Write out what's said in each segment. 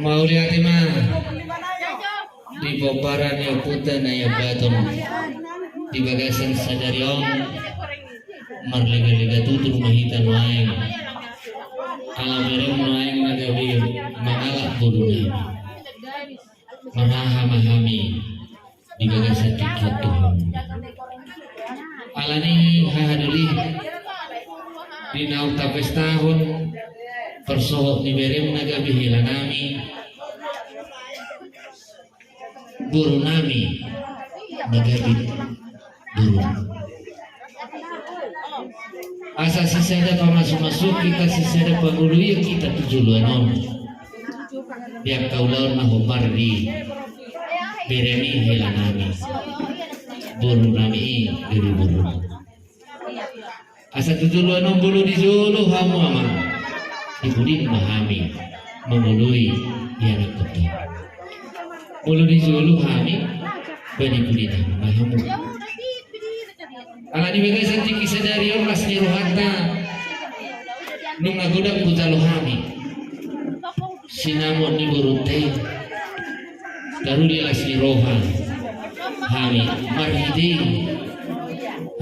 mau lihat mah di bobaran yang putih na yang baton di bagasan sadarion marlega-lega tutur mahitan waeng ala berem waeng nagawi mangalak buruna marahama-hami di bagasan tiket Tuhan alani hahaduli di nauta pestahun persohok ni berem nagawi hilanami guru nami nagabi guru asa sisada pamasuk-masuk kita sisada paguluya kita tujuluanon biar kaulau nahobar di beremi hilanami guru nami guru asa tujuluanon bulu di julu hamu ama dibudi memahami mengului yana betul bulu di julu kami bani kulina mahamu ala di bagai santi kisadari oras ni rohata nung nagodak putalo kami sinamon ni burutay karulilas ni roha kami marhidi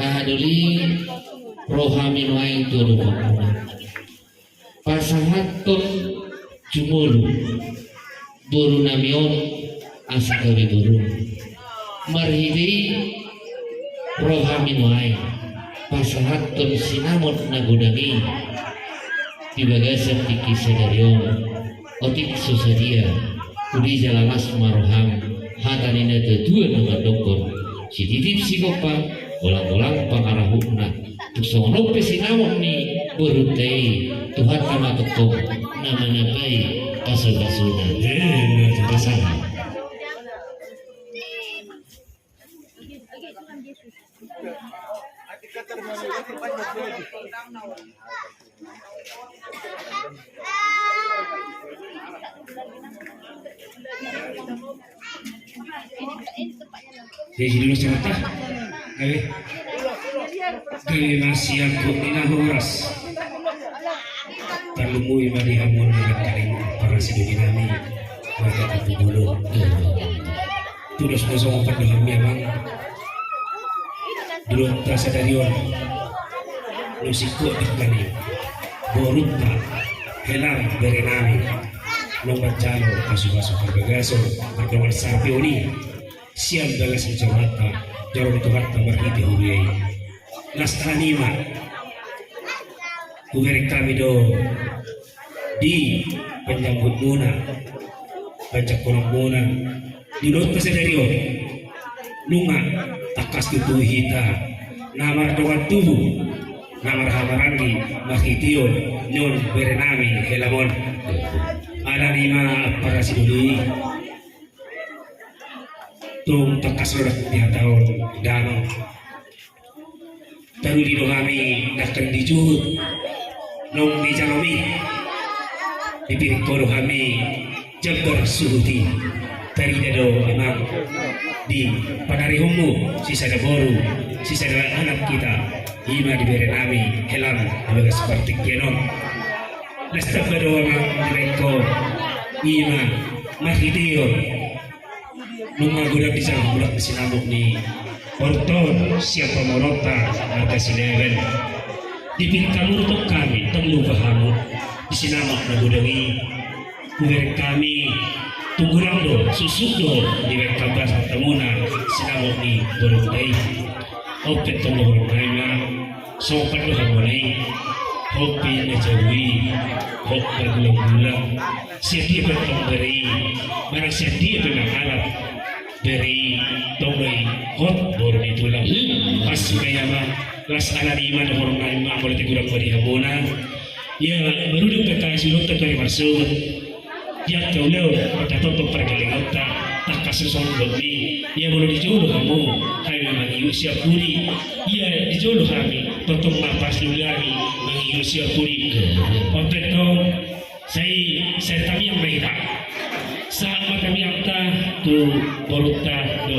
hahaduli rohami nuaing tulu pasahaton jumulu buru namion asagawi guru marhidi rohami nuai pasahatun sinamot nagudami di bagasan tiki sadarion otik susadia udi jalamas maroham hatanina tetua nama dokon si titip si kopa ulang-ulang pangarahukna tuksonok pesinamot ni berutai Tuhan kama ketok nama nabai pasal-pasulna pasangan Jadi dulu cerita, kali nasi aku minahuras, terlumui mari hamun dengan kalimat para sidinami, mereka itu dulu. Terus kosong pada memang dulu terasa dari orang, musiko ikhani, borutta, helang berenami. Nomor calo kasu-kasu berbagaso berkawan sapi oni siang bagas mencamata jarum itu harta berhiti hubiyai nastanima kugerik kami do di penyambut muna baca kurang muna di lot kesedario lunga takas tubuh hita namar doan tubuh namar hamarangi mahitio nyon berenami helamon ada lima para siduli tung takas rodak dia tahun dan taru di kami akan dijut nong di jalomi dipilih kodo kami jabar suhuti dari dado emang di padari homo sisa ada boru sisa ada anak kita ima diberi nami helam abaga seperti kianom Nesta berdoa mereka ima mahideo nunga gudak di sana gudak di sinabuk ni orton siapa morota harga sineven dipin kamu untuk kami temu bahamu di sinabuk na gudangi kuwer kami tunggulang do susuk do di kabar temuna sinabuk ni berundai oke temu berundai sopan do harmonai hobi najawi hok bergulang-gulang sedia bertomberi mana sedia bermakalap dari tombay hot baru ditulang pas kaya mah las ala lima na horong na ima boleh tegurang parihabona ya baru dipekasi sulot terkali masuk ya kaulau pada tonton pergalingota tak kasih sombong ni ya boleh dijodoh kamu hai memang usia puri ya dijodoh kami tonton mapas lagi usia puri untuk itu saya tadi yang baik saat kami angka tu boluta tu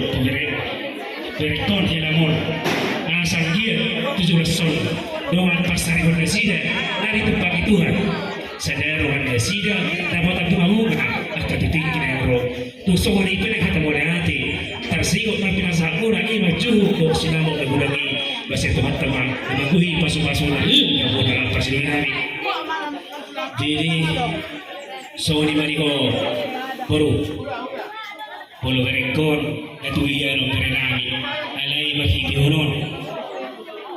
bereton helamon asal dia 17 tahun dengan pasar Indonesia dari tempat Tuhan sadar Indonesia dapat aku mau akan Tusong ni pala kata mo na ati. Tarsigot na pinasakura ima juhu ko sinamo nagulangi basta tumatama na maguhi paso-paso na ako na ang pasilong namin. Jadi so ni Mariko baru polo kerekon itu iya no kerenami alai mahigi honon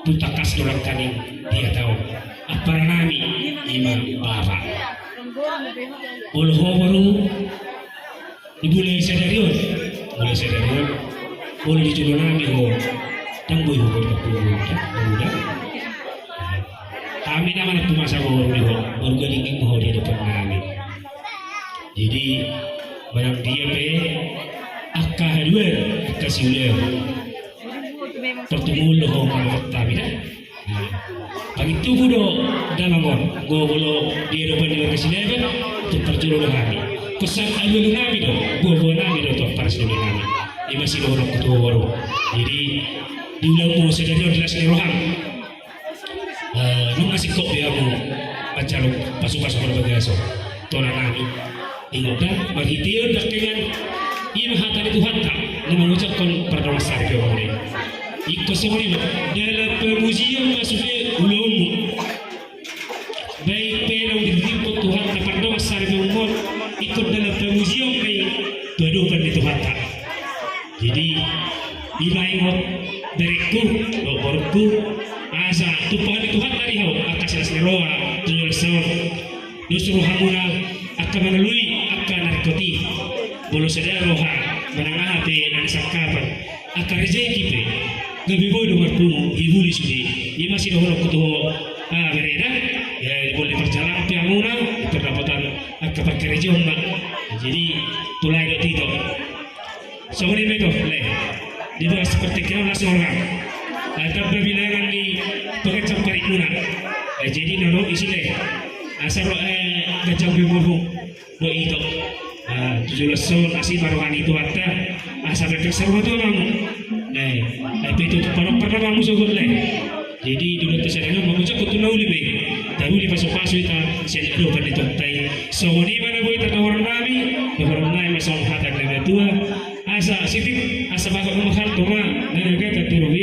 tutakas dolang kaning dia tahu apa nami ima bapa polo baru ibulai sadarion polo dijual nami ho tangguh ho muda kami naman pumasa ho baru galingin ho di depan nami. Jadi barang dia pe akka haduer akka siuler pertemu lo kalau kami dah pagi tu bodo dalamon go bolo dia depan di presiden tu perjuru kami pesan alu kami do go nami do tu presiden kami ini masih orang ketua baru jadi di ulang sedari jelas rohang nung masih kok dia mau acara pasu-pasu berbagaso tona kami ingatlah berhitir dak dengan ima hatani Tuhan tak mengucapkan perdoa sarjo mereka ikut semua dalam pemujian masuknya ulung baik pelong ditipu Tuhan tak perdoa sarjo umur ikut dalam pemujian baik tuadukan di Tuhan tak jadi ima ingat dariku borku asa tupahan Tuhan tadi hau atas seroa tunjul sor dusur hamuna akan melalui akan narkotik bolo sadar roha menangah pe dan sakapan akan rezeki pe gabi bodo martumu ibuli sudi ini masih dahulu kutuh bereda ya boleh perjalanan pe amuna pendapatan akan pakai region mbak jadi tulai do tito seperti itu le di bawah seperti kira langsung orang ada perbilangan di pengecap paripurna jadi nono isile asal gajah bimbo do itu 17 asih baruan itu ada asal berkeser waktu kamu itu pernah kamu sobat le jadi dulu tersadar mengucap kutu nauli be tahu di pasu-pasu itu saya do pada tontai so ni mana boy tak orang kami orang lain masuk hati dengan tua asa sitik asa bagai mahal toma dan kata turun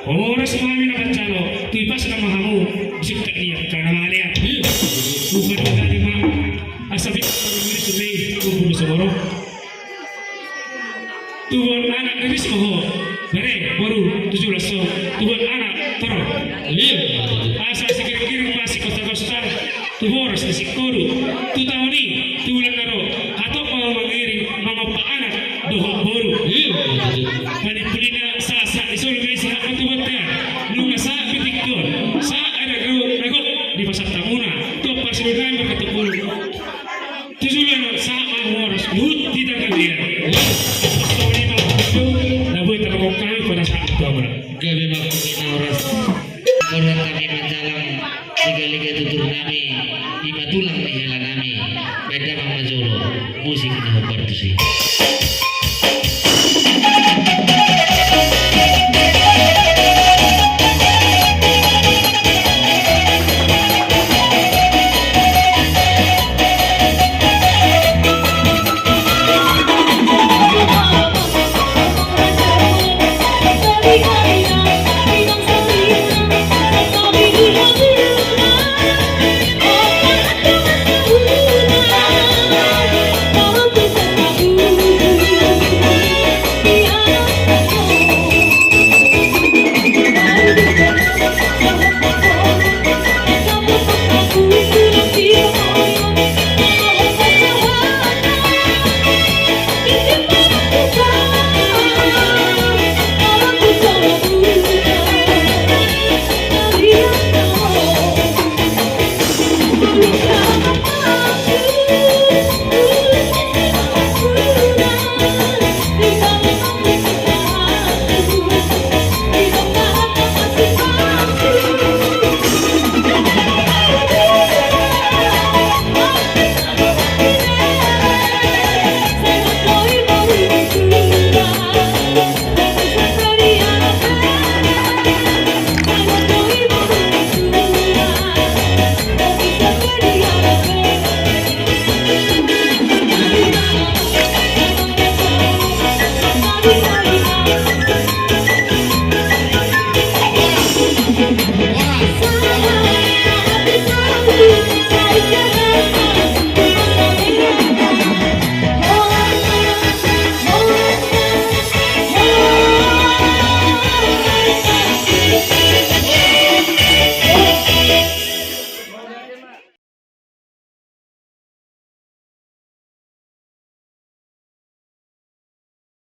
orang semua ini nak calo tu pas nama kamu bisik dia karena maliat bukan dari mana asa bit ini sudah kumpul semua tuan anak ini semua baru 17 tuan anak terus asa sekira-kira masih kota-kota tu harus disikuru tu tahu ni tu bulan naro atau mau mengirim mama pak anak doa baru manipulina sa isul guys hak tu betul nunga sa pitikon sa ada rago di pasar tamuna tu persidangan berkata puluh tu sudah sa harus lut tidak kalian story tu boleh terbuka pada saat itu amra gabe makina orang kami menjalang liga-liga tutur nami ima tulang ni hela nami beda mama jolo musik na bertusi